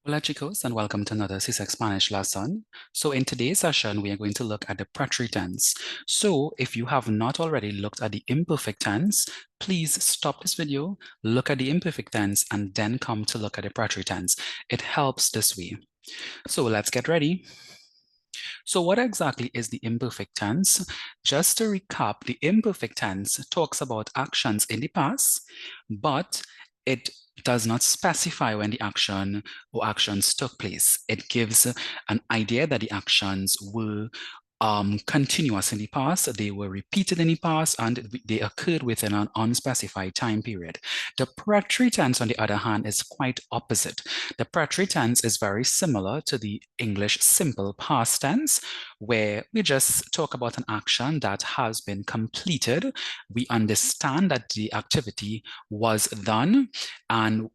Hola chicos, and welcome to another CSEC Spanish lesson. So in today's session, we are going to look at the preterite tense. So if you have not already looked at the imperfect tense, please stop this video, look at the imperfect tense, and then come to look at the preterite tense. It helps this way. So let's get ready. So what exactly is the imperfect tense? Just to recap, the imperfect tense talks about actions in the past, but it does not specify when the action or actions took place. It gives an idea that the actions were continuous in the past, they were repeated in the past, and they occurred within an unspecified time period. The preterite tense, on the other hand, is quite opposite. The preterite tense is very similar to the English simple past tense, where we just talk about an action that has been completed. We understand that the activity was done, and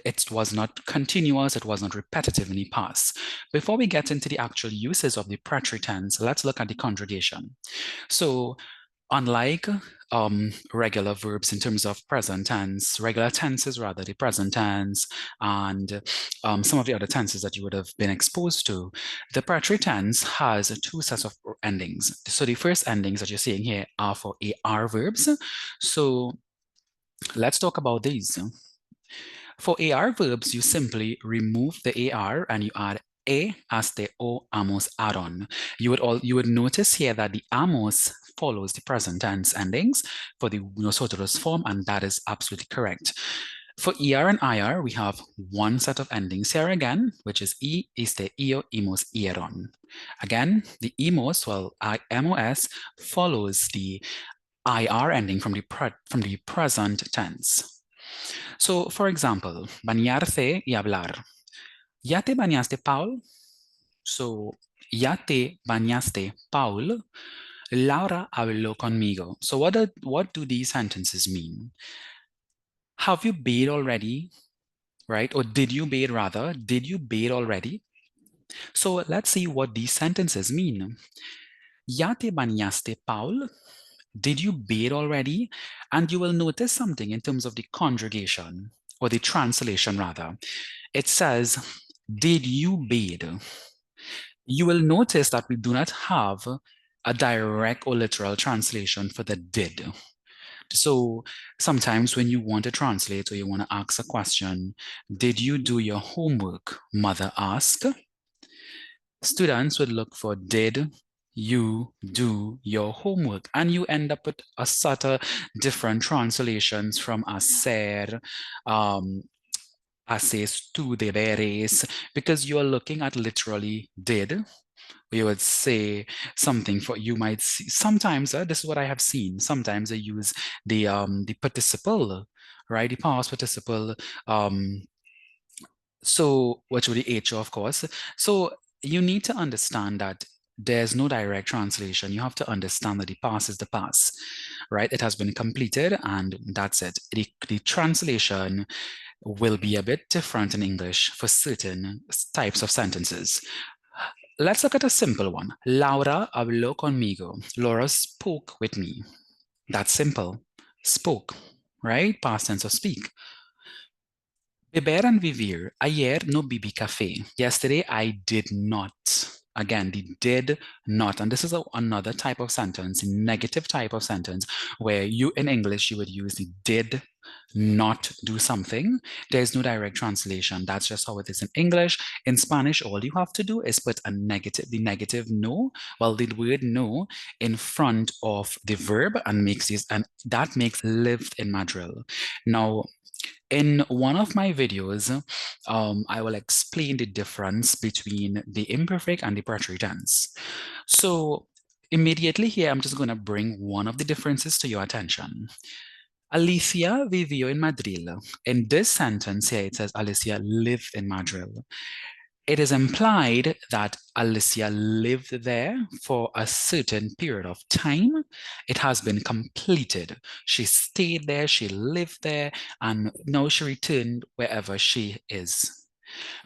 it was not continuous, it was not repetitive in the past. Before we get into the actual uses of the preterite tense, let's look at the conjugation. So unlike regular verbs in terms of present tense, regular tenses rather, the present tense, and some of the other tenses that you would have been exposed to, the preterite tense has two sets of endings. So the first endings that you're seeing here are for AR verbs. So let's talk about these. For AR verbs, you simply remove the AR and you add a as the o amos add-on. You would notice here that the amos follows the present tense endings for the nosotros form, and that is absolutely correct. For ER and IR, we have one set of endings here again, which is E is the io, imos, ieron. Again, the imos, well, MOS follows the IR ending from the present tense. So, for example, bañarse y hablar. ¿Ya te bañaste, Paul? So, ¿ya te bañaste, Paul? Laura habló conmigo. So, what do these sentences mean? Have you bathed already? Right? Or did you bathe rather? Did you bathe already? So, let's see what these sentences mean. ¿Ya te bañaste, Paul? Did you bathe already? And you will notice something in terms of the conjugation, or the translation rather. It says, did you bathe? You will notice that we do not have a direct or literal translation for the did. So sometimes when you want to translate or you want to ask a question, did you do your homework? Mother asked. Students would look for did you do your homework? And you end up with a sort of different translations from hacer, haces tú deberes, because you are looking at literally did. You would say something for, you might see, sometimes, this is what I have seen, sometimes they use the participle, right? The past participle, so which would be H, of course. So you need to understand that there's no direct translation. You have to understand that the past is the past, right? It has been completed and that's it. The translation will be a bit different in English for certain types of sentences. Let's look at a simple one. Laura habló conmigo. Laura spoke with me. That's simple. Spoke, right? Past tense of speak. Beber and vivir. Ayer no bebí café. Yesterday I did not. Again, the did not. And this is another type of sentence, negative type of sentence, where you in English, you would use the did not do something. There's no direct translation. That's just how it is in English. In Spanish, all you have to do is put the negative no, well, the word no in front of the verb and that makes lived in Madrid. Now, in one of my videos, I will explain the difference between the imperfect and the preterite tense. So immediately here, I'm just going to bring one of the differences to your attention. Alicia vivió en Madrid. In this sentence here, it says Alicia lived in Madrid. It is implied that Alicia lived there for a certain period of time. It has been completed. She stayed there, she lived there, and now she returned wherever she is.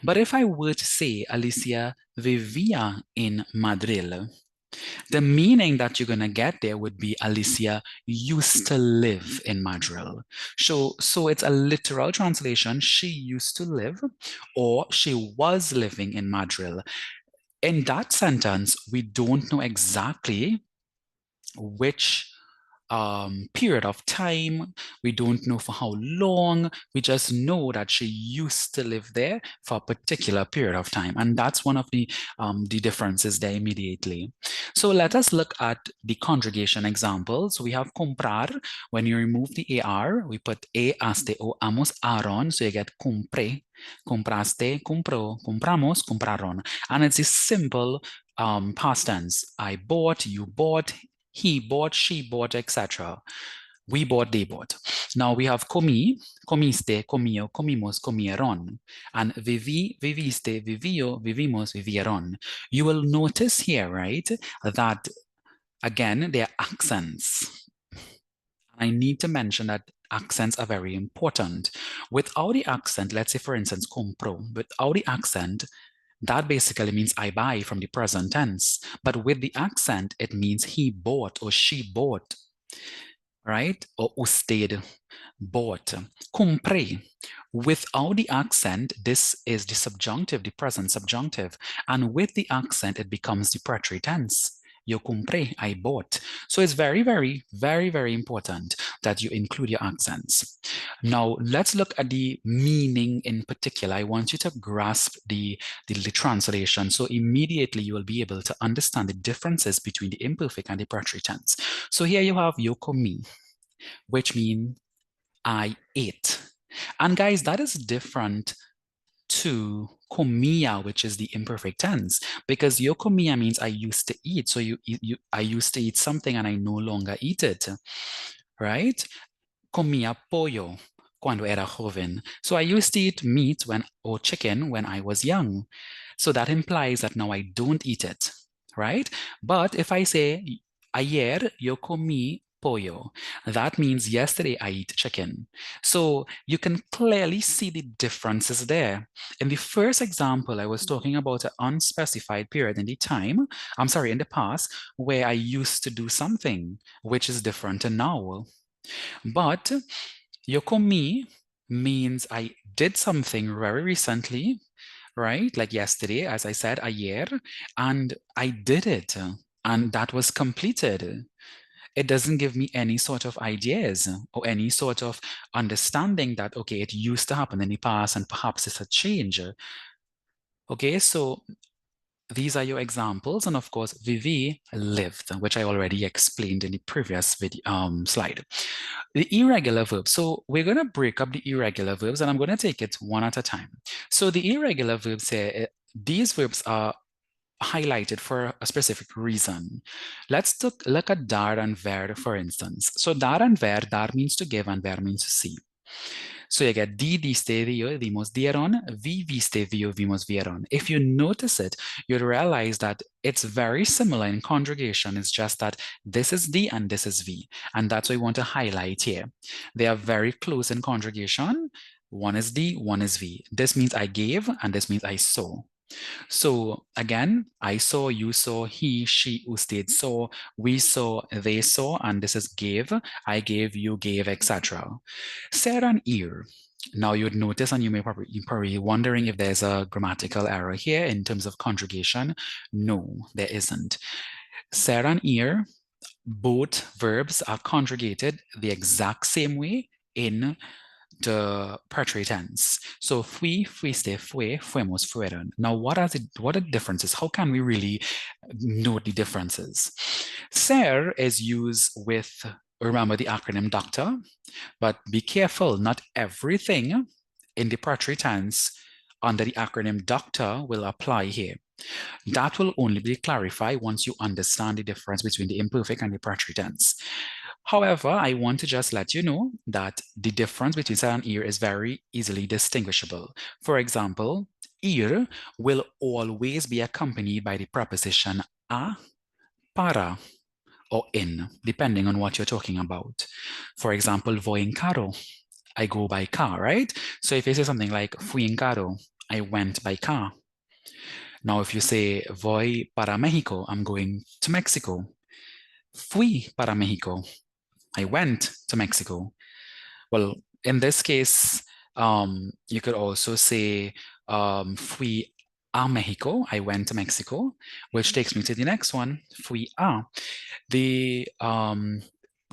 But if I were to say Alicia vivía en Madrid, The meaning that you're going to get there would be Alicia used to live in Madrid. So it's a literal translation. She used to live or she was living in Madrid. In that sentence, we don't know exactly which period of time. We don't know for how long. We just know that she used to live there for a particular period of time. And that's one of the differences there immediately. So let us look at the conjugation examples. We have comprar. When you remove the AR, we put E, aste, o, amos, aron. So you get compre, compraste, compró, compramos, compraron. And it's a simple past tense. I bought, you bought, he bought, she bought, etc. We bought, they bought. Now we have comí, comiste, comió, comimos, comieron. And viví, viviste, vivió, vivimos, vivieron. You will notice here, right, that again, there are accents. I need to mention that accents are very important. Without the accent, let's say for instance, compro, without the accent, that basically means I buy from the present tense. But with the accent, it means he bought or she bought, right? Or usted bought. Compré. Without the accent, this is the subjunctive, the present subjunctive. And with the accent, it becomes the preterite tense. Yo compré, I bought. So it's very, very, very, very important that you include your accents. Now, let's look at the meaning in particular. I want you to grasp the translation. So immediately you will be able to understand the differences between the imperfect and the preterite tense. So here you have yo comí, which means I ate. And guys, that is different to comía, which is the imperfect tense, because yo comía means I used to eat. So I used to eat something and I no longer eat it, right? Comía pollo cuando era joven. So I used to eat meat or chicken when I was young. So that implies that now I don't eat it, right? But if I say ayer yo comí pollo, that means yesterday I ate chicken. So you can clearly see the differences there. In the first example, I was talking about an unspecified period in the in the past, where I used to do something, which is different to now. But yo comí means I did something very recently, right? Like yesterday, as I said, ayer, and I did it, and that was completed. It doesn't give me any sort of ideas or any sort of understanding that, okay, it used to happen in the past and perhaps it's a change. Okay, so these are your examples. And of course, Vivi lived, which I already explained in the previous video, slide. The irregular verbs. So we're going to break up the irregular verbs and I'm going to take it one at a time. So the irregular verbs here, these verbs are highlighted for a specific reason. Let's look at dar and ver, for instance. So dar and ver, dar means to give and ver means to see. So you get di, diste, dio, dimos, dieron, vi, viste, vio, vimos, vieron. If you notice it, you'll realize that it's very similar in conjugation. It's just that this is di and this is vi. And that's what we want to highlight here. They are very close in conjugation. One is di, one is vi. This means I gave and this means I saw. So again, I saw, you saw, he, she, usted saw, we saw, they saw, and this is gave, I gave, you gave, etc. Ser and ear. Now you'd notice, and you may probably wondering if there's a grammatical error here in terms of conjugation. No, there isn't. Ser and ear, both verbs are conjugated the exact same way in the preterite tense. So fui, fuiste, fue, fuimos, fueron. Now, what are the differences? How can we really note the differences? Ser is used with, remember the acronym doctor, but be careful, not everything in the preterite tense under the acronym doctor will apply here. That will only be clarified once you understand the difference between the imperfect and the preterite tense. However, I want to just let you know that the difference between ser and ear is very easily distinguishable. For example, ear will always be accompanied by the preposition a, para, or in, depending on what you're talking about. For example, voy en carro, I go by car, right? So if you say something like fui en carro, I went by car. Now, if you say voy para Mexico, I'm going to Mexico. Fui para Mexico. I went to Mexico. Well, in this case, you could also say fui a Mexico. I went to Mexico, which takes me to the next one. Fui a. The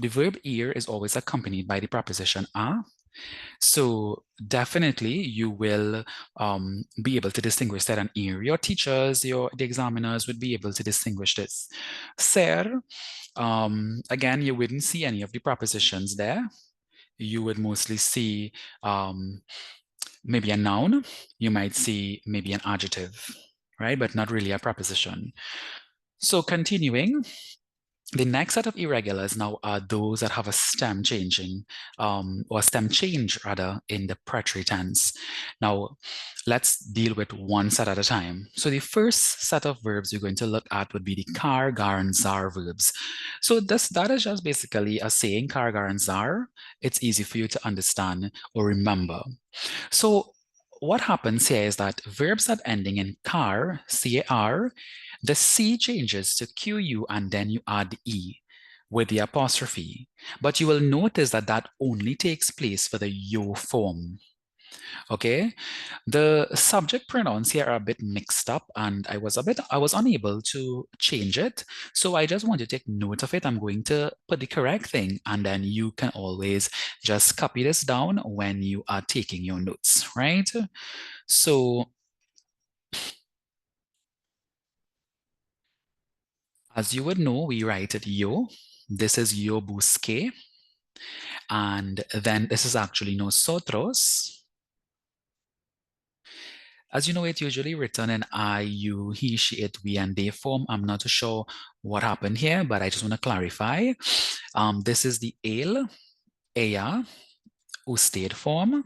verb ir is always accompanied by the preposition a. So definitely you will be able to distinguish that an ir. Your teachers, the examiners would be able to distinguish this. Ser, again, you wouldn't see any of the prepositions there. You would mostly see maybe a noun. You might see maybe an adjective, right? But not really a preposition. So continuing, the next set of irregulars now are those that have a stem changing, or stem change rather, in the preterite tense. Now, let's deal with one set at a time. So the first set of verbs we're going to look at would be the kar, gar, and zar verbs. So that is just basically a saying, kar, gar, and zar. It's easy for you to understand or remember. So what happens here is that verbs that ending in car, C-A-R, the C changes to Q-U and then you add the E with the apostrophe. But you will notice that that only takes place for the yo form. Okay, the subject pronouns here are a bit mixed up and I was unable to change it. So I just want to take note of it. I'm going to put the correct thing and then you can always just copy this down when you are taking your notes, right? So as you would know, we write it yo. This is yo busque. And then this is actually nosotros. As you know, it's usually written in I, you, he, she, it, we, and they form. I'm not too sure what happened here, but I just want to clarify. This is the él, ella, usted form.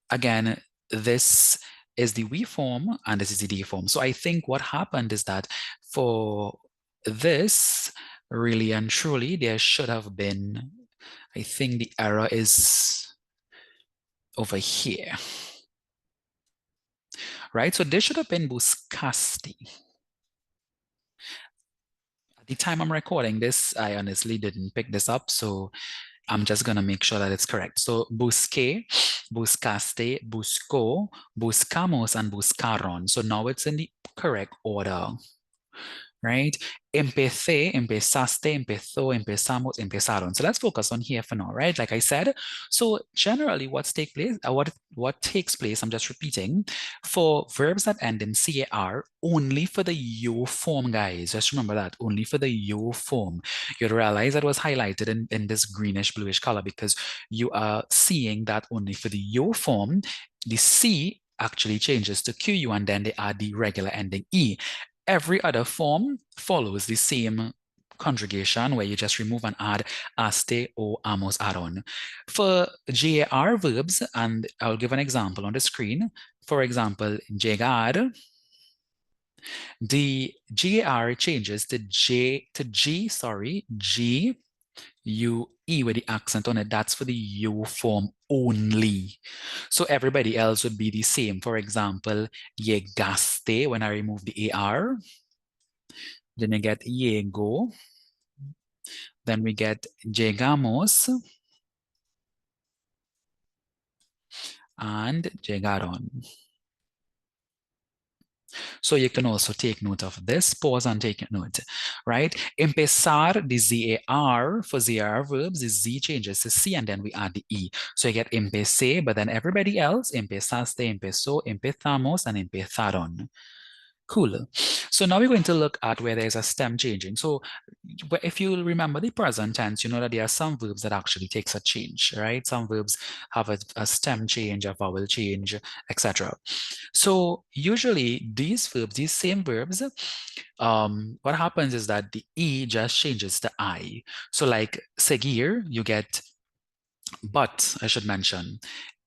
Again, this is the we form, and this is the they form. So I think what happened is that for this, really and truly, there should have been, I think the error is over here. Right? So this should have been buscaste. At the time I'm recording this, I honestly didn't pick this up, so I'm just going to make sure that it's correct. So busque, buscaste, buscó, buscamos, and buscaron. So now it's in the correct order, right? Empecé, empezaste, empezó, empezamos, empezaron. So let's focus on here for now, right? Like I said, so generally what takes place, I'm just repeating, for verbs that end in CAR, only for the yo form, guys. Just remember that, only for the yo form. You'll realize that was highlighted in this greenish bluish color because you are seeing that only for the yo form, the C actually changes to QU and then they add the regular ending E. Every other form follows the same conjugation where you just remove and add aste or amos add-on. For GAR verbs, and I'll give an example on the screen. For example, llegar, the GAR changes to G, G, U, E with the accent on it. That's for the U form only. So everybody else would be the same. For example, llegaste, when I remove the AR, then you get llego, then we get llegamos, and llegaron. So you can also take note of this, pause and take note, right? Empezar, the ZAR for ZAR verbs, the Z changes to C and then we add the E. So you get empecé, but then everybody else, empezaste, empezó, empezamos, and empezaron. Cool. So now we're going to look at where there's a stem changing. So if you remember the present tense, you know that there are some verbs that actually takes a change, right? Some verbs have a stem change, a vowel change, etc. So usually these verbs, these same verbs, what happens is that the E just changes to I. So like seguir, you get but, I should mention,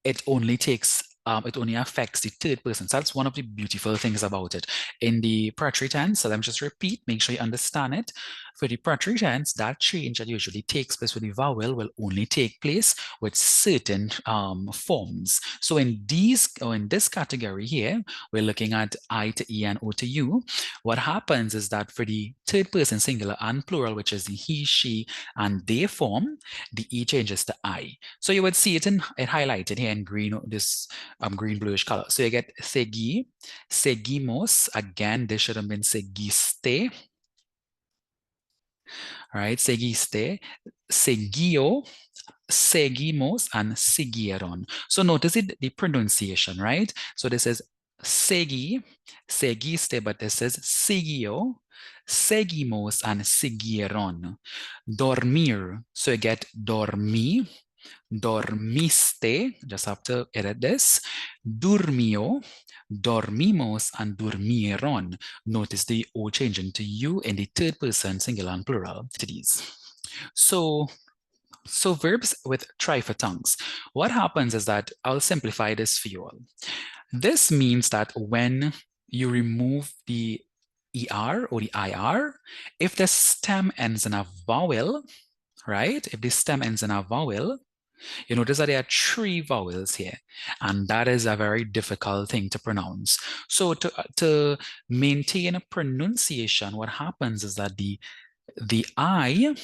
it only takes it only affects the third person. So that's one of the beautiful things about it. In the preterite tense, so let me just repeat, make sure you understand it. For the preterite tense, that change that usually takes place with the vowel will only take place with certain forms. So in this category here, we're looking at I to E and O to U. What happens is that for the third person singular and plural, which is the he, she, and they form, the E changes to I. So you would see it highlighted here in green, this green bluish color. So you get segi, seguimos. Again, this should have been seguiste. All right, seguiste, seguio, seguimos, and siguieron. So notice the pronunciation, right? So this is segui, seguiste, but this is siguió, seguimos, and siguieron. Dormir, so you get dormí, dormiste, just have to edit this, durmió, dormimos, and durmieron. Notice the O changing to U in the third person singular and plural to these. So verbs with triphthongs. What happens is that I'll simplify this for you all. This means that when you remove the ER or the IR, if the stem ends in a vowel, right? If the stem ends in a vowel, you notice that there are 3 vowels here, and that is a very difficult thing to pronounce. So to maintain a pronunciation, what happens is that the I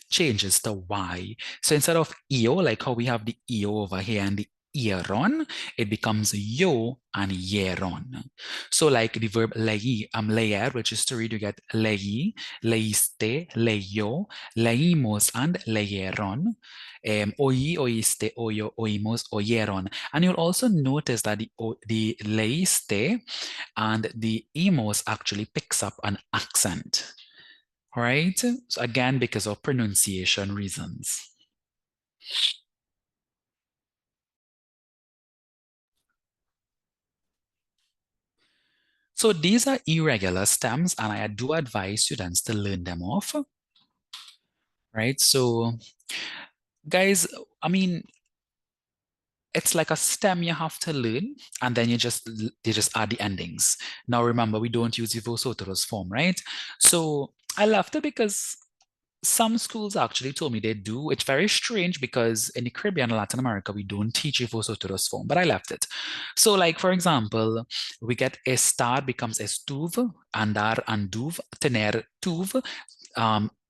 changes to Y. So instead of EO, like how we have the EO over here and the earon, it becomes yo and yeron. So like the verb lei, leer, which is to read, you get lei, leiste, leyo, leimos, and leyeron. Oí, oíste, oyo, oímos, oyeron. And you'll also notice that the leiste and the imos actually picks up an accent. Right? So again, because of pronunciation reasons. So these are irregular stems, and I do advise students to learn them off. Right? So guys, I mean, it's like a stem you have to learn, and then you just add the endings. Now remember, we don't use the vosotros form, right? So I left it because some schools actually told me they do. It's very strange because in the Caribbean and Latin America, we don't teach a vosotros form, but I left it. So like, for example, we get estar becomes estuve, andar, anduve, tener, tuve,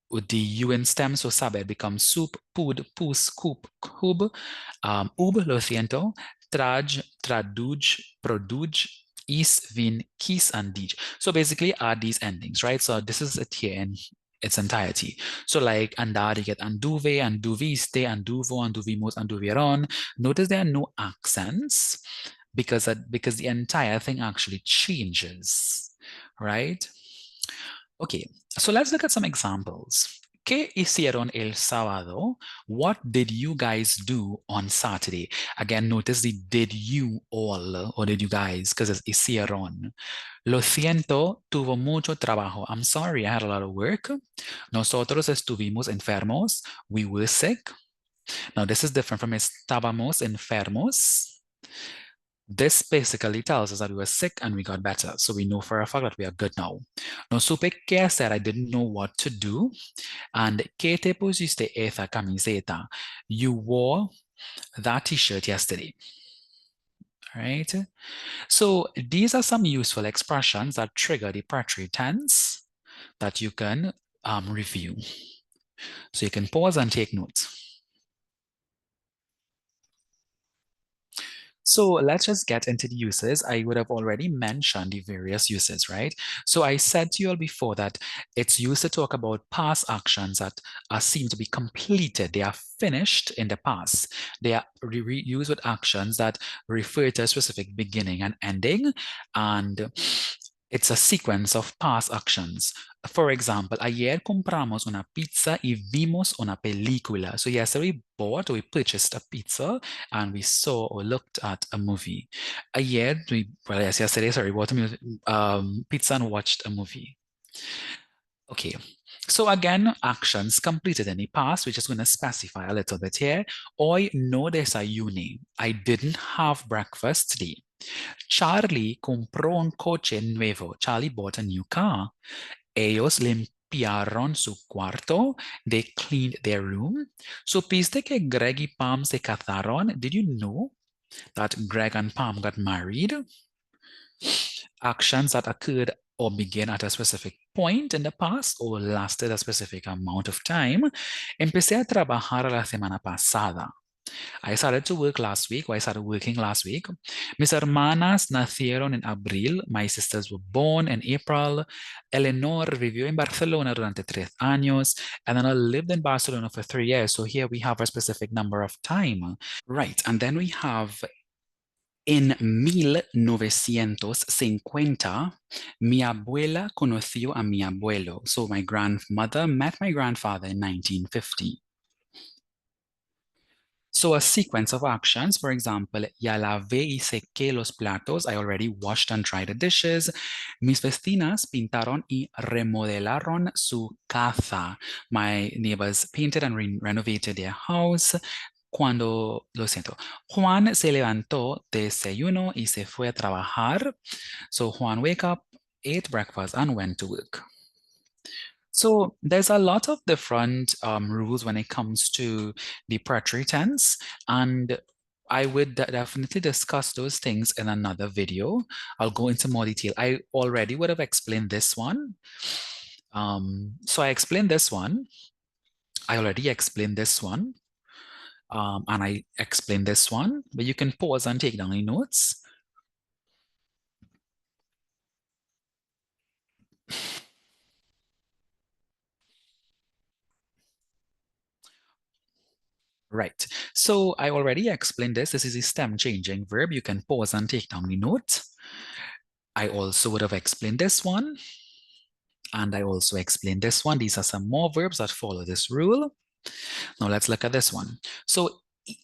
with the UN stem, so saber becomes soup, pud, pus, coop, cub, lo siento, traj, traduj, produj, is, vin, kis, and dij. So basically add these endings, right? So this is it here in its entirety. So like andar, you get anduve, anduviste, anduvo, anduvimos, anduvieron. Notice there are no accents because the entire thing actually changes, right? Okay, so let's look at some examples. ¿Qué hicieron el sábado? What did you guys do on Saturday? Again, notice the did you all or did you guys, because it's hicieron. Lo siento, tuvo mucho trabajo. I'm sorry, I had a lot of work. Nosotros estuvimos enfermos. We were sick. Now, this is different from estábamos enfermos. This basically tells us that we were sick and we got better. So we know for a fact that we are good now. No supe qué hacer. I didn't know what to do. And ¿qué te pusiste esa camiseta? You wore that t-shirt yesterday. All right. So these are some useful expressions that trigger the preterite tense that you can review. So you can pause and take notes. So let's just get into the uses. I would have already mentioned the various uses, right? So I said to you all before that it's used to talk about past actions that seem to be completed. They are finished in the past. They are used with actions that refer to a specific beginning and ending, and it's a sequence of past actions. For example, ayer compramos una pizza y vimos una película. So yesterday we bought or we purchased a pizza and we saw or looked at a movie. Yesterday, sorry, we bought a pizza and watched a movie. Okay, so again, actions completed in the past, we're just going to specify a little bit here. Hoy no desayuné. I didn't have breakfast today. Charlie compró un coche nuevo. Charlie bought a new car. Ellos limpiaron su cuarto. They cleaned their room. ¿Supiste que Greg y Pam se casaron? Did you know that Greg and Pam got married? Actions that occurred or began at a specific point in the past or lasted a specific amount of time. Empecé a trabajar la semana pasada. I started to work last week, or I started working last week. Mis hermanas nacieron en abril. My sisters were born in April. Eleanor vivió en Barcelona durante 3 años. And then I lived in Barcelona for 3 years. So here we have a specific number of time. Right. And then we have en 1950, mi abuela conoció a mi abuelo. So my grandmother met my grandfather in 1950. So a sequence of actions, for example, ya lavé y sequé los platos. I already washed and dried the dishes. Mis vecinas pintaron y remodelaron su casa. My neighbors painted and renovated their house. Juan se levantó, desayunó y se fue a trabajar. So Juan wake up, ate breakfast, and went to work. So there's a lot of different rules when it comes to the preterite tense, and I would definitely discuss those things in another video. I'll go into more detail. I already would have explained this one. So I explained this one. I already explained this one. And I explained this one, but you can pause and take down your notes. Right. So I already explained this. This is a stem changing verb. You can pause and take down the note. I also would have explained this one. And I also explained this one. These are some more verbs that follow this rule. Now let's look at this one. So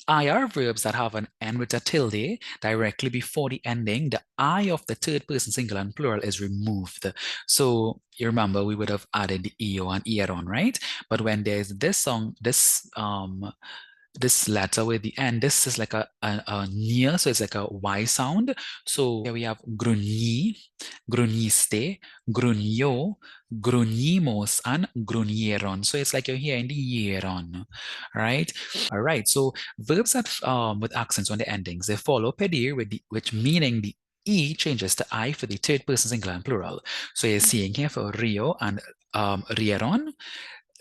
IR verbs that have an N with a tilde directly before the ending, the I of the third person singular and plural is removed. So you remember we would have added the EO and ER right? But when there's this this letter with the end, this is like a near, so it's like a Y sound. So here we have grunyi, gruniste, grunyo, grunimos, and grunieron. So it's like you're hearing the yeron, right? All right. So verbs that with accents on the endings, they follow pedir with which meaning the E changes to I for the third person singular and plural. So you're seeing here for Rio and rieron,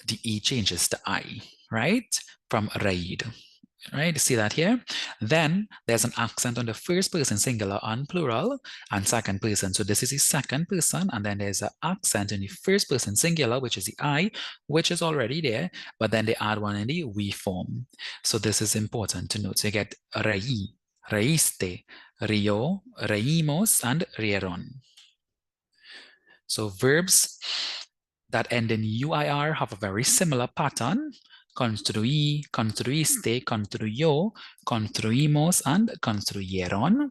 the E changes to I, right? From raid, right? You see that here? Then there's an accent on the first person singular and plural and second person. So this is the second person, and then there's an accent in the first person singular, which is the I, which is already there, but then they add one in the we form. So this is important to note. So you get rei, reiste, rio, reimos, and rieron. So verbs that end in UIR have a very similar pattern. Construí, construiste, construyó, construimos, and construyeron.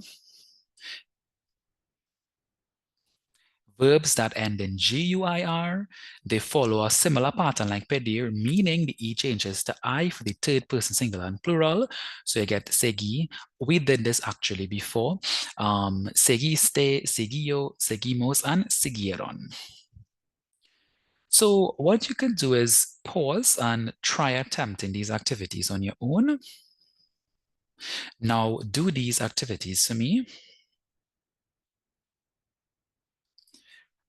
Verbs that end in GUIR, they follow a similar pattern like pedir, meaning the E changes to I for the third person singular and plural. So you get segui. We did this actually before. Seguiste, seguió, seguimos, and siguieron. So what you can do is pause and try attempting these activities on your own. Now do these activities for me.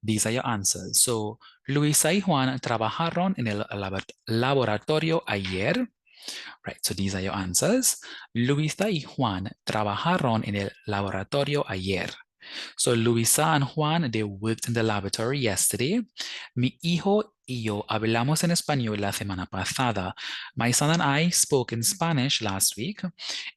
These are your answers. So Luisa y Juan trabajaron en el laboratorio ayer. Right, so these are your answers. Luisa y Juan trabajaron en el laboratorio ayer. So Luisa and Juan, they worked in the laboratory yesterday. Mi hijo y yo hablamos en español la semana pasada. My son and I spoke in Spanish last week.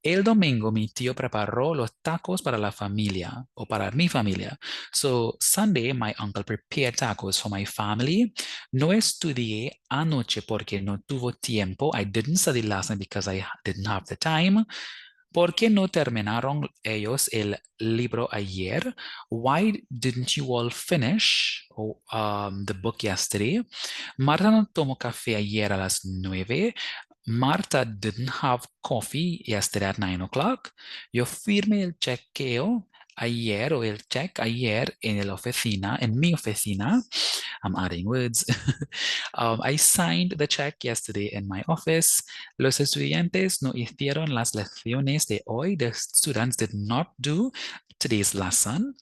El domingo mi tío preparó los tacos para la familia o para mi familia. So Sunday my uncle prepared tacos for my family. No estudié anoche porque no tuvo tiempo. I didn't study last night because I didn't have the time. ¿Por qué no terminaron ellos el libro ayer? Why didn't you all finish the book yesterday? Marta no tomó café ayer a las 9. Marta didn't have coffee yesterday at 9 o'clock. Yo firmé el chequeo Ayer o el check ayer en la oficina, en mi oficina. I'm adding words. I signed the check yesterday in my office. Los estudiantes no hicieron las lecciones de hoy. The students did not do today's lesson.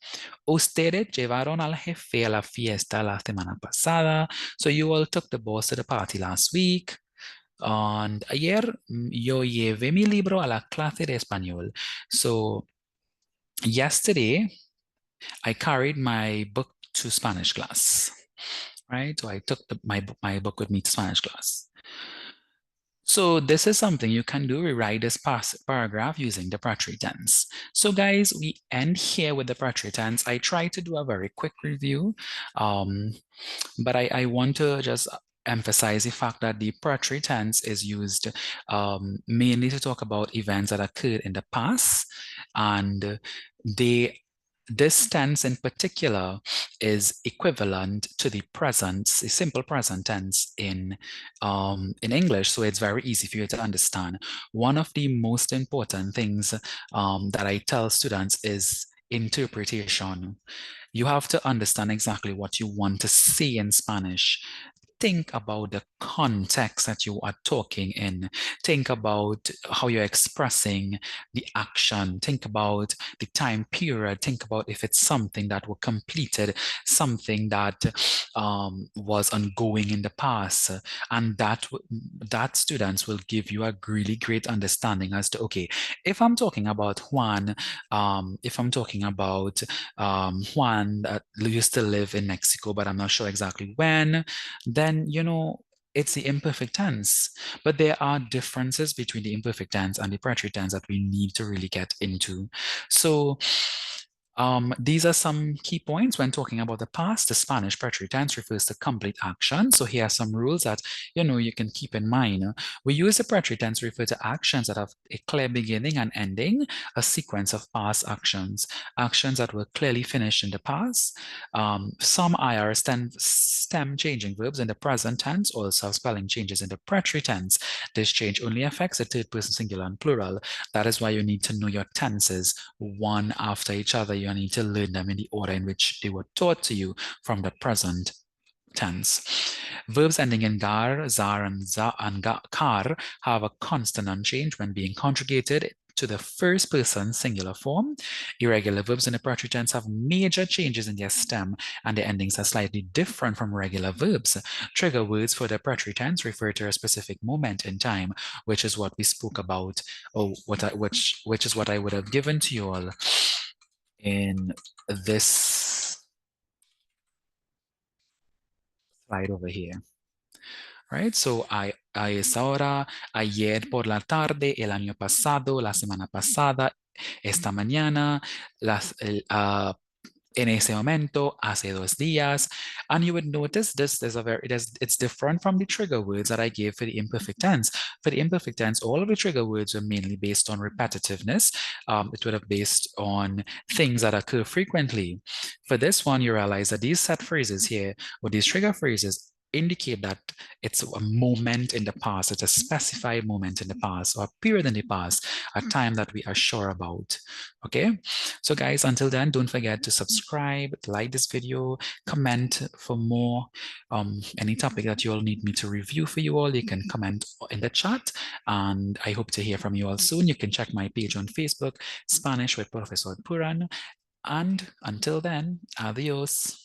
Ustedes llevaron al jefe a la fiesta la semana pasada. So you all took the boss to the party last week. And ayer yo llevé mi libro a la clase de español. So yesterday I carried my book to Spanish class, right? So I took my book with me to Spanish class. So this is something you can do, rewrite this paragraph using the preterite tense. So guys, we end here with the preterite tense. I try to do a very quick review, but I want to just emphasize the fact that the preterite tense is used mainly to talk about events that occurred in the past, and this tense in particular is equivalent to the present, the simple present tense in English, so it's very easy for you to understand. One of the most important things that I tell students is interpretation. You have to understand exactly what you want to say in Spanish. Think about the context that you are talking in. Think about how you're expressing the action. Think about the time period. Think about if it's something that was completed, something that was ongoing in the past. And that students will give you a really great understanding as to, okay, if I'm talking about Juan, if I'm talking about Juan that used to live in Mexico, but I'm not sure exactly when, then, it's the imperfect tense. But there are differences between the imperfect tense and the preterite tense that we need to really get into. So these are some key points when talking about the past. The Spanish preterite tense refers to complete action. So here are some rules that you can keep in mind. We use the preterite tense to refer to actions that have a clear beginning and ending, a sequence of past actions, actions that were clearly finished in the past. Some IR stem changing verbs in the present tense also have spelling changes in the preterite tense. This change only affects the third person singular and plural. That is why you need to know your tenses one after each other. You need to learn them in the order in which they were taught to you from the present tense. Verbs ending in gar, zar, and kar have a constant unchanged when being conjugated to the first person singular form. Irregular verbs in the preterite tense have major changes in their stem, and their endings are slightly different from regular verbs. Trigger words for the preterite tense refer to a specific moment in time, which is what we spoke about, or which is what I would have given to you all in this slide over here. Right? So a esa hora, ayer por la tarde, el año pasado, la semana pasada, esta mañana, en ese momento, hace 2 días. And you would notice it's different from the trigger words that I gave for the imperfect tense. For the imperfect tense, all of the trigger words were mainly based on repetitiveness. It would have based on things that occur frequently. For this one, you realize that these set phrases here, or these trigger phrases, indicate that it's a moment in the past, it's a specified moment in the past, or a period in the past, a time that we are sure about. Okay, so guys, until then, don't forget to subscribe, like this video, comment for more. Any topic that you all need me to review for you all, you can comment in the chat, and I hope to hear from you all soon. You can check my page on Facebook, Spanish with Professor Puran, and until then, adios.